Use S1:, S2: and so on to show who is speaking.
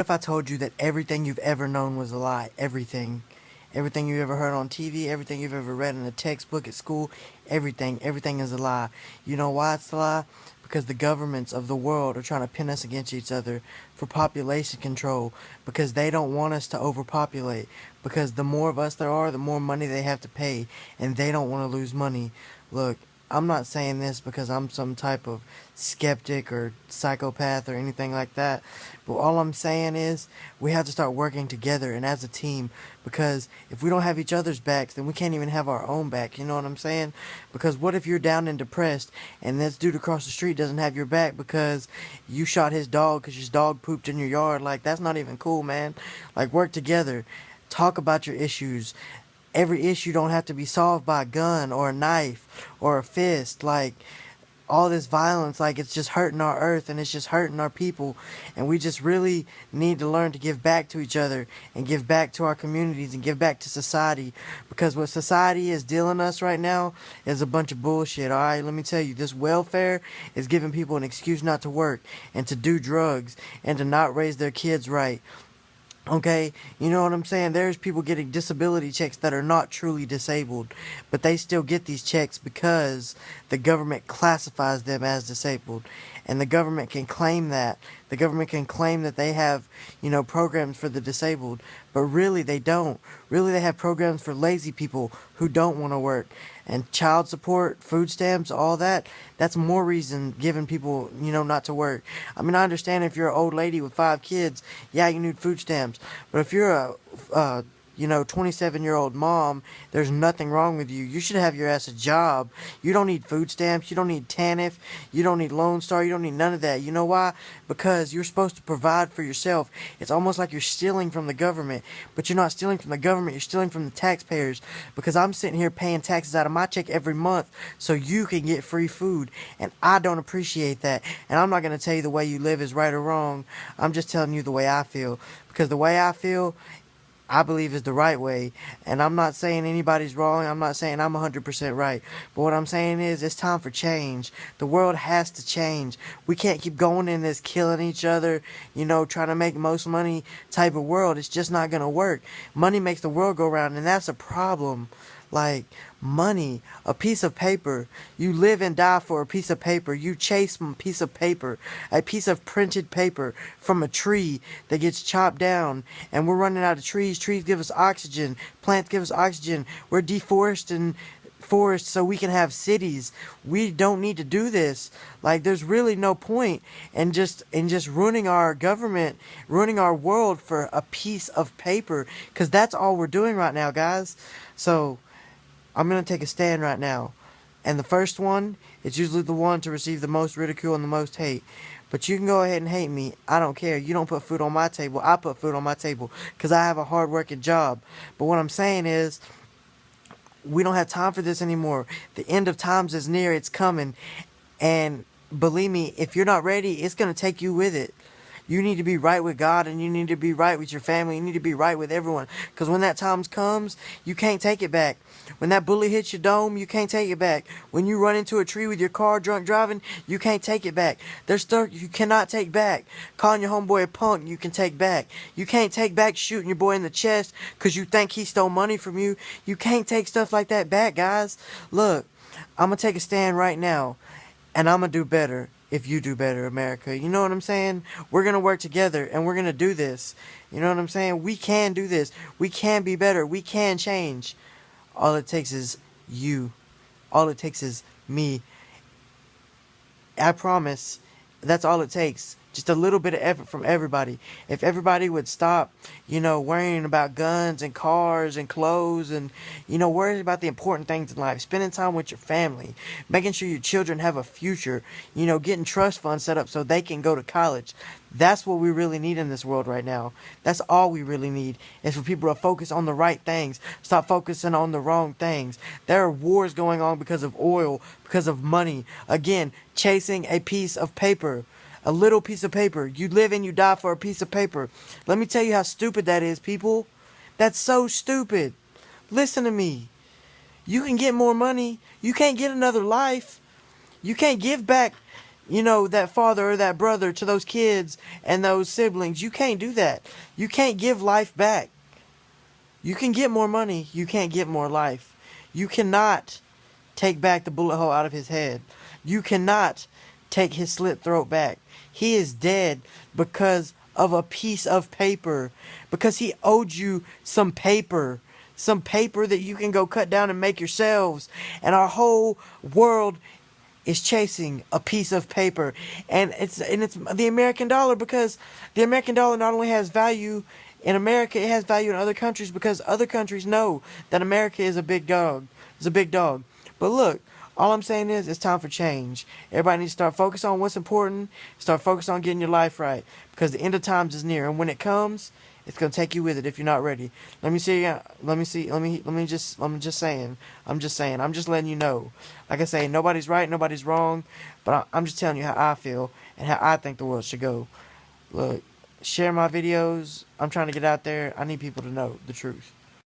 S1: If I told you that everything you've ever known was a lie? Everything. Everything you ever heard on TV, everything you've ever read in a textbook at school, everything is a lie. You know why it's a lie? Because the governments of the world are trying to pin us against each other for population control, because they don't want us to overpopulate, because the more of us there are, the more money they have to pay, and they don't want to lose money. Look, I'm not saying this because I'm some type of skeptic or psychopath or anything like that. But all I'm saying is we have to start working together and as a team, because if we don't have each other's backs, then we can't even have our own back. You know what I'm saying? Because what if you're down and depressed and this dude across the street doesn't have your back because you shot his dog because his dog pooped in your yard? Like, that's not even cool, man. Like, work together. Talk about your issues. Every issue don't have to be solved by a gun or a knife or a fist. Like, all this violence, like, it's just hurting our earth and it's just hurting our people, and we just really need to learn to give back to each other and give back to our communities and give back to society, because what society is dealing us right now is a bunch of bullshit. All right, let me tell you, this welfare is giving people an excuse not to work and to do drugs and to not raise their kids right. Okay, you know what I'm saying? There's people getting disability checks that are not truly disabled, but they still get these checks because the government classifies them as disabled. And the government can claim that. The government can claim that they have, programs for the disabled, but really they don't. Really they have programs for lazy people who don't want to work. And child support, food stamps, all that, that's more reason giving people, not to work. I mean, I understand if you're an old lady with 5 kids, yeah, you need food stamps. But if you're a 27-year-old mom, there's nothing wrong with you. You should have your ass a job. You don't need food stamps. You don't need TANF. You don't need Lone Star. You don't need none of that. You know why? Because you're supposed to provide for yourself. It's almost like you're stealing from the government, but you're not stealing from the government. You're stealing from the taxpayers, because I'm sitting here paying taxes out of my check every month so you can get free food, and I don't appreciate that. And I'm not going to tell you the way you live is right or wrong. I'm just telling you the way I feel, because the way I feel, I believe is the right way. And I'm not saying anybody's wrong. I'm not saying I'm 100% right. But what I'm saying is it's time for change. The world has to change. We can't keep going in this killing each other, trying to make the most money type of world. It's just not going to work. Money makes the world go round, and that's a problem. Like, money, a piece of paper. You live and die for a piece of paper. You chase a piece of paper, a piece of printed paper from a tree that gets chopped down. And we're running out of trees. Trees give us oxygen. Plants give us oxygen. We're deforesting forests so we can have cities. We don't need to do this. Like, there's really no point in just ruining our government, ruining our world for a piece of paper, because that's all we're doing right now, guys. So I'm going to take a stand right now. And the first one is usually the one to receive the most ridicule and the most hate. But you can go ahead and hate me. I don't care. You don't put food on my table. I put food on my table because I have a hard-working job. But what I'm saying is, we don't have time for this anymore. The end of times is near. It's coming. And believe me, if you're not ready, it's going to take you with it. You need to be right with God, and you need to be right with your family. You need to be right with everyone. Because when that time comes, you can't take it back. When that bullet hits your dome, you can't take it back. When you run into a tree with your car drunk driving, you can't take it back. There's stuff you cannot take back. Calling your homeboy a punk, you can take back. You can't take back shooting your boy in the chest because you think he stole money from you. You can't take stuff like that back, guys. Look, I'm going to take a stand right now, and I'm going to do better. If you do better, America. You know what I'm saying? We're going to work together, and we're going to do this. You know what I'm saying? We can do this. We can be better. We can change. All it takes is you. All it takes is me. I promise. That's all it takes. Just a little bit of effort from everybody. If everybody would stop, worrying about guns and cars and clothes and, worrying about the important things in life. Spending time with your family. Making sure your children have a future. Getting trust funds set up so they can go to college. That's what we really need in this world right now. That's all we really need, is for people to focus on the right things. Stop focusing on the wrong things. There are wars going on because of oil, because of money. Again, chasing a piece of paper. A little piece of paper. You live and you die for a piece of paper. Let me tell you how stupid that is, people. That's so stupid. Listen to me. You can get more money. You can't get another life. You can't give back that father or that brother to those kids and those siblings. You can't do that. You can't give life back. You can get more money. You can't get more life. You cannot take back the bullet hole out of his head. You cannot take his slit throat back. He is dead because of a piece of paper. Because he owed you some paper. Some paper that you can go cut down and make yourselves. And our whole world is chasing a piece of paper. And it's the American dollar, because the American dollar not only has value in America, it has value in other countries, because other countries know that America is a big dog. It's a big dog. But look, all I'm saying is it's time for change. Everybody needs to start focus on what's important. Start focus on getting your life right, because the end of times is near, and when it comes, it's gonna take you with it if you're not ready. Let me see. I'm just saying. I'm just letting you know. Like I say, nobody's right, nobody's wrong, but I'm just telling you how I feel and how I think the world should go. Look, share my videos. I'm trying to get out there. I need people to know the truth.